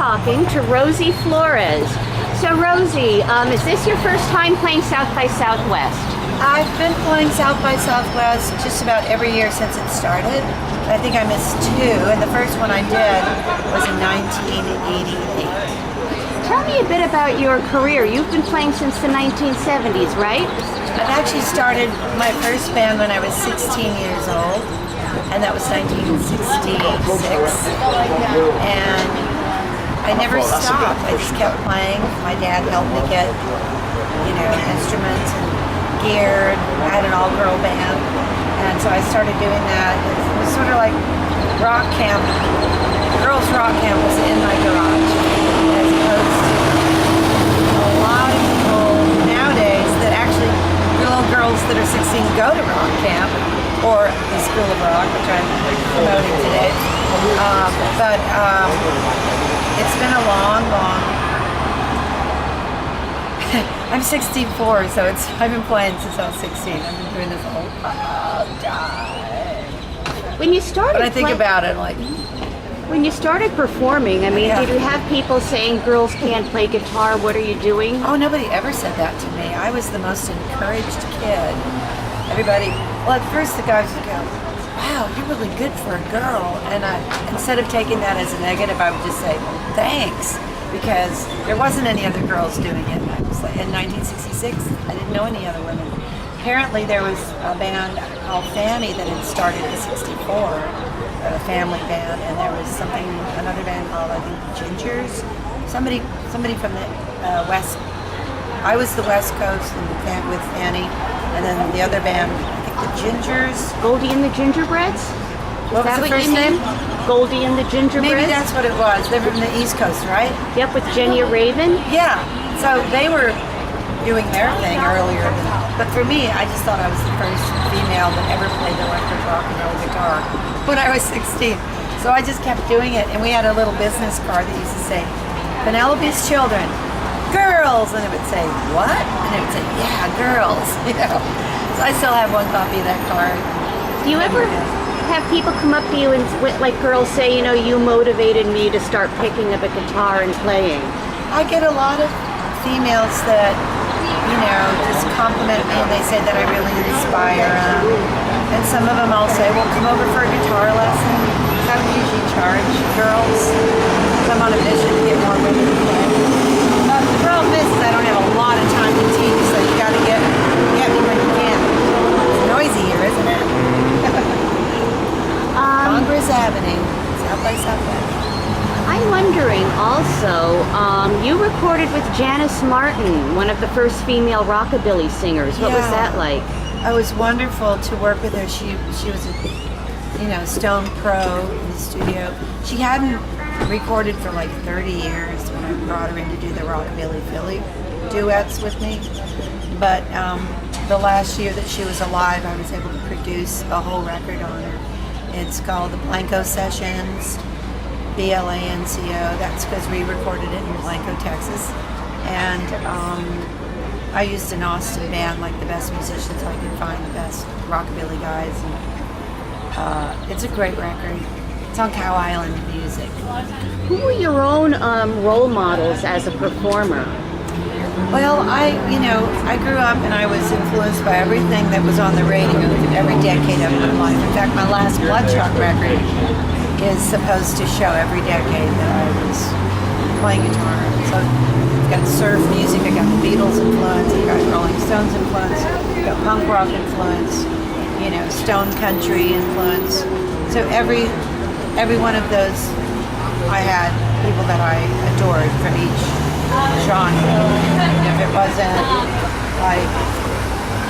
talking to Rosie Flores. So Rosie, is this your first time playing South by Southwest? I've been playing South by Southwest just about every year since it started. I think I missed two, and the first one I did was in 1988. Tell me a bit about your career. You've been playing since the 1970s, right? I've actually started my first band when I was 16 years old, and that was 1966. And I never stopped. I just kept playing. My dad helped me get, instruments and gear. I had an all-girl band, and so I started doing that. It was sort of like rock camp. Girls' rock camp was in my garage, as opposed to a lot of people nowadays that actually little girls that are 16 go to rock camp or the School of Rock, which I'm promoting today. But it's been a long. I'm 64, so I've been playing since I was 16. I've been doing this a whole time. When you started, but I think about it like. When you started performing, I mean, did you have people saying girls can't play guitar? What are you doing? Oh, nobody ever said that to me. I was the most encouraged kid. Everybody, well, at first the guys would go, wow, you're really good for a girl. And instead of taking that as a negative, I would just say, thanks. Because there wasn't any other girls doing it. I was like, in 1966, I didn't know any other women. Apparently there was a band called Fanny that had started in 64. A family band, and there was another band called, I think, Gingers. Somebody from the West. I was the West Coast and with Fanny, and then the other band, I think the Gingers. Goldie and the Gingerbreads? What was the first name? Goldie and the Gingerbreads? Maybe that's what it was. They're from the East Coast, right? Yep, with Jenny Raven? Yeah. So they were doing their thing earlier. But for me, I just thought I was the first female that ever played electric rock and roll guitar when I was 16. So I just kept doing it, and we had a little business card that used to say, Penelope's Children, girls, and it would say, what? And it would say, yeah, girls, So I still have one copy of that card. Do you ever have people come up to you and, like girls say, you motivated me to start picking up a guitar and playing? I get a lot of females that, just compliment me, and they say that I really inspire them. And some of them I'll say, well, come over for a guitar lesson. I would usually charge girls. I'm on a mission to get more women to play. The problem is I don't have a lot of time to teach, so you got to get me when you can. It's noisy here, isn't it? Congress Avenue, South by Southwest. I'm wondering also, you recorded with Janice Martin, one of the first female rockabilly singers. What was that like? It was wonderful to work with her. She was a stone pro in the studio. She hadn't recorded for like 30 years when I brought her in to do the Rockabilly Philly duets with me. But the last year that she was alive, I was able to produce a whole record on her. It's called the Blanco Sessions. BLANCO. That's because we recorded it in Blanco, Texas, and I used an Austin band, like the best musicians I could find, the best rockabilly guys. And, it's a great record. It's on Cow Island Music. Who were your own role models as a performer? Well, I grew up and I was influenced by everything that was on the radio every decade of my life. In fact, my last Bloodshot record is supposed to show every decade that I was playing guitar. So I've got surf music, I got the Beatles influence, I got Rolling Stones influence, I got punk rock influence, stone country influence. So every one of those, I had people that I adored from each genre. If it wasn't like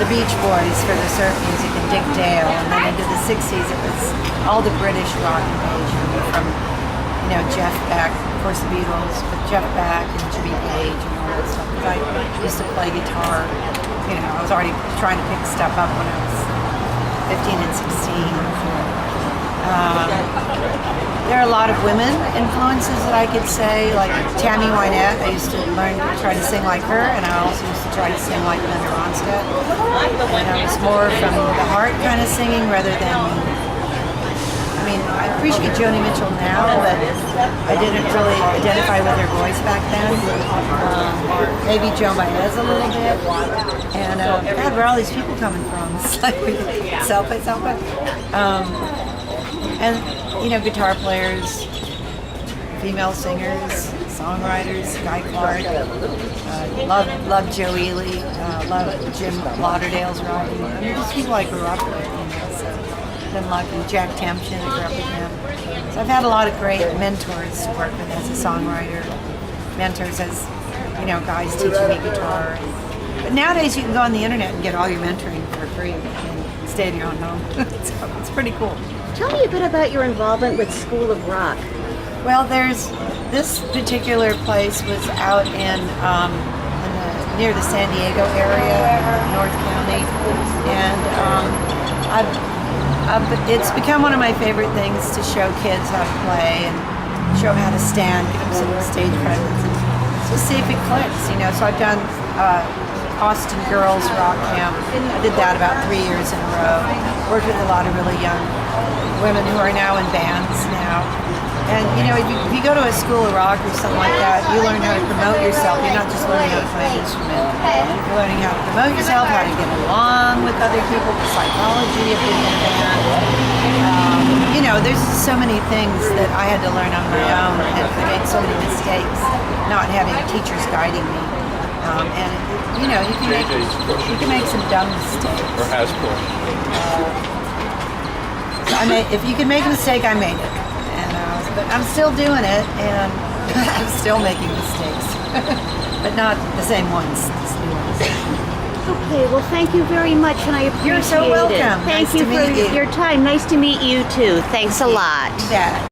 the Beach Boys for the surf music and Dick Dale, and then into the 60s it was all the British rock invasion from Jeff Beck, of course the Beatles, but Jeff Beck and Jimmy Page and all that stuff. Because I used to play guitar, I was already trying to pick stuff up when I was 15 and 16. There are a lot of women influences that I could say, like Tammy Wynette. I used to try to sing like her, and I also used to try to sing like Linda Ronstadt. And I was more from the heart kind of singing rather than mean, I appreciate Joni Mitchell now, but I didn't really identify with her voice back then. Maybe Joan Baez a little bit. And God, where are all these people coming from? It's like selfie. And you know, guitar players, female singers, songwriters, Guy Clark. Love Joe Ely. Love Jim Lauderdale's writing. I mean, just people I grew up with. You know, so been lucky. Jack Tempchin, I grew up with him. So I've had a lot of great mentors to work with as a songwriter. Mentors as, you know, guys teaching me guitar. But nowadays you can go on the internet and get all your mentoring for free and stay in your own home. So it's pretty cool. Tell me a bit about your involvement with School of Rock. Well, this particular place was out near the San Diego area, North County, and it's become one of my favorite things to show kids how to play and show them how to stand, give them some stage presence, and just see if it clicks, you know. So I've done Austin Girls Rock Camp. I did that about 3 years in a row. Worked with a lot of really young women who are now in bands now. And you know, if you go to a school of rock or something like that, you learn how to promote yourself. You're not just learning how to play an instrument. You're learning how to promote yourself, how to get along with other people, the psychology of being in a band. You know, there's so many things that I had to learn on my own, and I made so many mistakes, not having teachers guiding me. And you know, you can make some dumb mistakes. Or has been. If you can make a mistake, I made it. But I'm still doing it, and I'm still making mistakes, but not the same ones. Okay, well, thank you very much, and I appreciate it. You're so welcome. Thank Nice you to for meet you. your time. Nice to meet you too. Thanks a lot. Yeah.